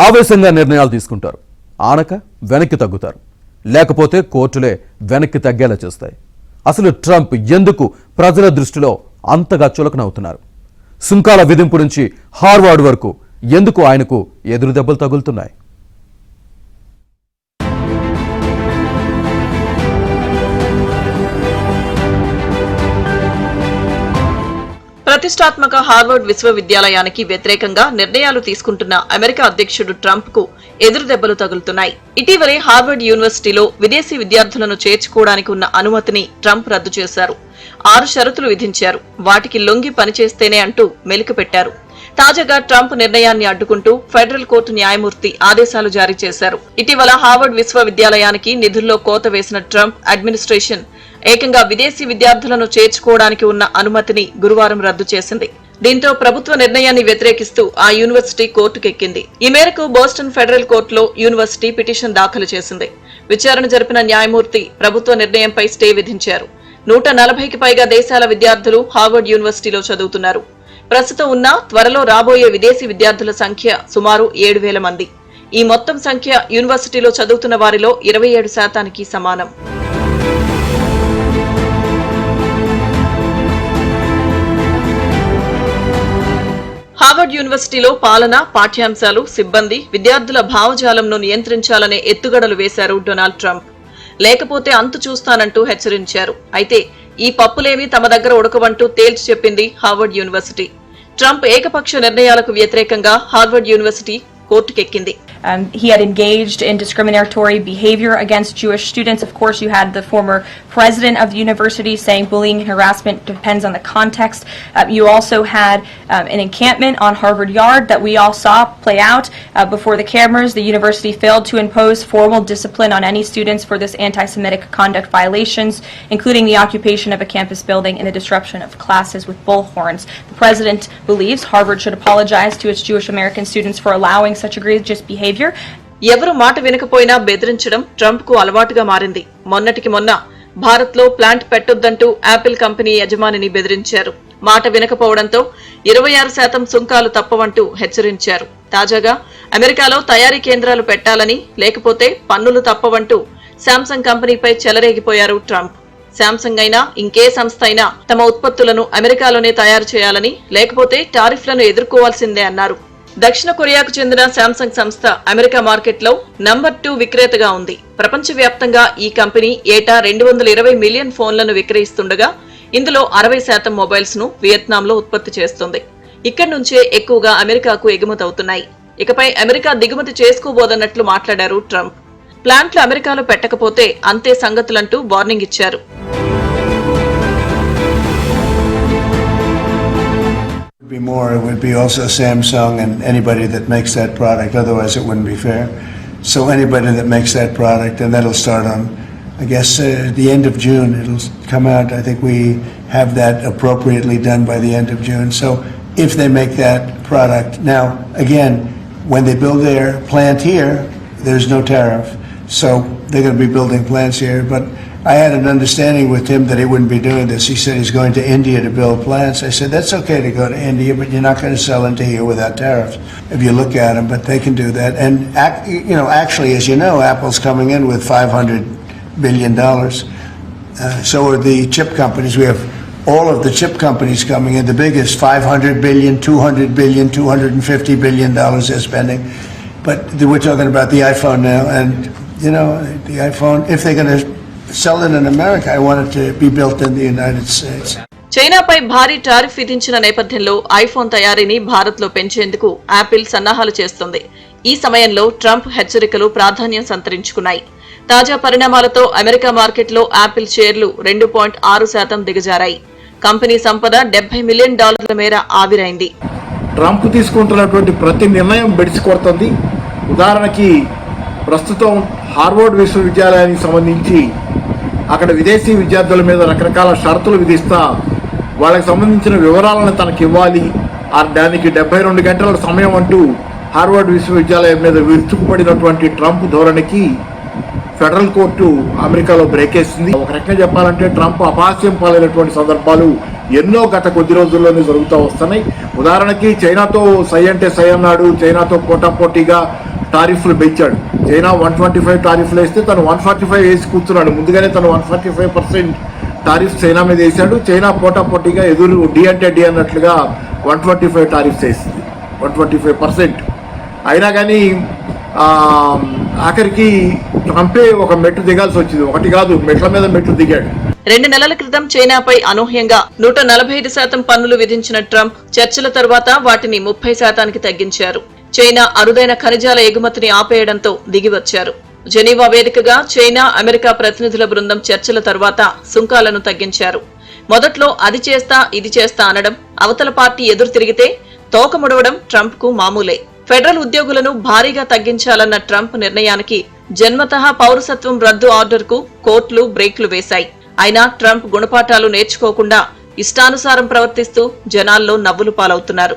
ఆవేశంగా నిర్ణయాలు తీసుకుంటారు, ఆనక వెనక్కి తగ్గుతారు, లేకపోతే కోర్టులే వెనక్కి తగ్గేలా చేస్తాయి. అసలు ట్రంప్ ఎందుకు ప్రజల దృష్టిలో అంతగా చులకనవుతున్నారు? సుంకాల విధింపు నుంచి హార్వర్డ్ వరకు ఎందుకు ఆయనకు ఎదురు దెబ్బలు తగులుతున్నాయి? ప్రతిష్టాత్మక హార్వర్డ్ విశ్వవిద్యాలయానికి వ్యతిరేకంగా నిర్ణయాలు తీసుకుంటున్న అమెరికా అధ్యక్షుడు ట్రంప్ కు ఎదురు దెబ్బలు తగులుతున్నాయి. ఇటీవలే హార్వర్డ్ యూనివర్సిటీలో విదేశీ విద్యార్థులను చేర్చుకోవడానికి ఉన్న అనుమతిని ట్రంప్ రద్దు చేశారు. 6 షరతులు విధించారు. వాటికి లొంగి పనిచేస్తేనే అంటూ మెలిక పెట్టారు. తాజాగా ట్రంప్ నిర్ణయాన్ని అడ్డుకుంటూ ఫెడరల్ కోర్టు న్యాయమూర్తి ఆదేశాలు జారీ చేశారు. ఇటీవల హార్వర్డ్ విశ్వవిద్యాలయానికి నిధుల్లో కోత వేసిన ట్రంప్ అడ్మినిస్ట్రేషన్ ఏకంగా విదేశీ విద్యార్థులను చేర్చుకోవడానికి ఉన్న అనుమతిని గురువారం రద్దు చేసింది. దీంతో ప్రభుత్వ నిర్ణయాన్ని వ్యతిరేకిస్తూ ఆ యూనివర్సిటీ కోర్టుకెక్కింది. ఈ మేరకు బోస్టన్ ఫెడరల్ కోర్టులో యూనివర్సిటీ పిటిషన్ దాఖలు చేసింది. విచారణ జరిపిన న్యాయమూర్తి ప్రభుత్వ నిర్ణయంపై స్టే విధించారు. 140కి పైగా దేశాల విద్యార్థులు హార్వర్డ్ యూనివర్సిటీలో చదువుతున్నారు. ప్రస్తుతం ఉన్న త్వరలో రాబోయే విదేశీ విద్యార్థుల సంఖ్య సుమారు 7,000 మంది. ఈ మొత్తం సంఖ్య యూనివర్సిటీలో చదువుతున్న వారిలో 27% సమానం. హార్వర్డ్ యూనివర్సిటీలో పాలన, పాఠ్యాంశాలు, సిబ్బంది, విద్యార్థుల భావజాలంను నియంత్రించాలనే ఎత్తుగడలు వేశారు డొనాల్డ్ ట్రంప్. లేకపోతే అంతు చూస్తానంటూ హెచ్చరించారు. అయితే ఈ పప్పులేమీ తమ దగ్గర ఉడకవంటూ తేల్చి చెప్పింది హార్వర్డ్ యూనివర్సిటీ. ట్రంప్ ఏకపక్ష నిర్ణయాలకు వ్యతిరేకంగా హార్వర్డ్ యూనివర్సిటీ కోర్టుకెక్కింది. He had engaged in discriminatory behavior against Jewish students. Of course, you had the former president of the university saying bullying and harassment depends on the context. You also had an encampment on Harvard Yard that we all saw play out before the cameras. The university failed to impose formal discipline on any students for this anti-Semitic conduct violations, including the occupation of a campus building and the disruption of classes with bullhorns. The president believes Harvard should apologize to its Jewish American students for allowing such egregious behavior. ఎవరు మాట వినకపోయినా బెదిరించడం Trump కు అలవాటుగా మారింది. మొన్నటికి మొన్న భారత్ లో plant పెట్టొద్దంటూ Apple company యజమానిని బెదిరించారు. మాట వినకపోవడంతో 26% సుంకాలు తప్పవంటూ హెచ్చరించారు. తాజాగా అమెరికాలో తయారీ కేంద్రాలు పెట్టాలని, లేకపోతే పన్నులు తప్పవంటూ శాంసంగ్ కంపెనీపై చెలరేగిపోయారు ట్రంప్. శాంసంగ్ అయినా ఇంకే సంస్థ అయినా తమ ఉత్పత్తులను అమెరికాలోనే తయారు చేయాలని, లేకపోతే టారిఫ్లను ఎదుర్కోవాల్సిందే అన్నారు. దక్షిణ కొరియాకు చెందిన శాంసంగ్ సంస్థ అమెరికా మార్కెట్లో నంబర్ 2 విక్రేతగా ఉంది. ప్రపంచవ్యాప్తంగా ఈ కంపెనీ ఏటా 220 మిలియన్ ఫోన్లను విక్రయిస్తుండగా ఇందులో 60% మొబైల్స్ ను వియత్నాంలో ఉత్పత్తి చేస్తుంది. ఇక్కడి నుంచే ఎక్కువగా అమెరికాకు ఎగుమతవుతున్నాయి. ఇకపై అమెరికా దిగుమతి చేసుకోబోదన్నట్లు మాట్లాడారు ట్రంప్. ప్లాంట్లు అమెరికాలో పెట్టకపోతే అంతే సంగతులంటూ వార్నింగ్ ఇచ్చారు. It would be also Samsung and anybody that makes that product, otherwise it wouldn't be fair. So anybody that makes that product, and that'll start on, I guess, the end of June, it'll come out. I think we have that appropriately done by the end of June. So if they make that product, now again, when they build their plant here, there's no tariff. So they're going to be building plants here, but I had an understanding with him that he wouldn't be doing this. He said he's going to India to build plants. I said, that's okay to go to India, but you're not going to sell into here without tariffs if you look at them, but they can do that. And, actually, as you know, Apple's coming in with $500 billion. So are the chip companies. We have all of the chip companies coming in, the biggest, $500 billion, $200 billion, $250 billion they're spending. But we're talking about the iPhone now, and, the iPhone, if they're going to sell it in America, I want it to be built in the United States. చైనాపై భారీ tariff విధించిన నేపథ్యంలో iPhone తయారీని భారత్ లో పెంచేందుకు Apple సన్నాహాలు చేస్తోంది. ఈ సమయంలో ట్రంప్ హెచ్చరికలు ప్రాధాన్యం సంతరించుకున్నాయి. తాజా పరిణామాలతో అమెరికా మార్కెట్లో యాపిల్ షేర్లు 2.6% దిగజారాయి. కంపెనీ సంపద $70 మిలియన్ మేర ఆవిరైంది. ట్రంప్ తీసుకుంటున్నటువంటి ప్రతి నిర్ణయం బెడిసి కొడుతుంది. ఉదాహరణకి ప్రస్తుతం హార్వర్డ్ విశ్వవిద్యాలయానికి సంబంధించి అక్కడ విదేశీ విద్యార్థుల మీద రకరకాల షరతులు విధిస్తా వాళ్ళకి సంబంధించిన వివరాలను తనకి ఇవ్వాలి, దానికి 72 గంటల సమయం అంటూ హార్వర్డ్ విశ్వవిద్యాలయం మీద విరుచుకుపడినటువంటి ట్రంప్ ధోరణికి ఫెడరల్ కోర్టు అమెరికాలో బ్రేక్ వేసింది. ఒక రకంగా చెప్పాలంటే ట్రంప్ అపహాస్యం పాలైనటువంటి సందర్భాలు ఎన్నో గత కొద్ది రోజుల్లోనే జరుగుతూ వస్తున్నాయి. ఉదాహరణకి చైనాతో సై అంటే సై అన్నాడు, చైనాతో పోటాపోటీగా టారిఫ్లు పెంచాడు. చైనా 125 టారిఫ్లు వేస్తే తను 145 వేసి కూర్చున్నాడు. ముందుగానే తను 145% టారిఫ్ చైనా మీద వేశాడు. చైనా పోటాపోటీగా ఎదురు డి అంటే డి అన్నట్లుగా 125 టారిఫ్స్ వేసింది, 125%. అయినా కానీ ఆఖరికి ట్రంపే ఒక మెట్టు దిగాల్సి వచ్చింది. ఒకటి కాదు, మెట్ల మీద మెట్లు దిగాడు. 2 నెలల క్రితం చైనాపై అనూహ్యంగా 145% పన్నులు విధించిన ట్రంప్ చర్చల తర్వాత వాటిని 30% తగ్గించారు. చైనా అరుదైన ఖనిజాల ఎగుమతిని ఆపేయడంతో దిగివచ్చారు. జెనీవా వేదికగా చైనా, అమెరికా ప్రతినిధుల బృందం చర్చల తర్వాత సుంకాలను తగ్గించారు. మొదట్లో అది చేస్తా ఇది చేస్తా అనడం, అవతల పార్టీ ఎదురు తిరిగితే తోక ముడవడం ట్రంప్ కు మామూలే. ఫెడరల్ ఉద్యోగులను భారీగా తగ్గించాలన్న ట్రంప్ నిర్ణయానికి జన్మతః పౌరసత్వం రద్దు ఆర్డర్కు కోర్టులు బ్రేక్లు వేశాయి. అయినా ట్రంప్ గుణపాఠాలు నేర్చుకోకుండా ఇష్టానుసారం ప్రవర్తిస్తూ జనాల్లో నవ్వులు పాలవుతున్నారు.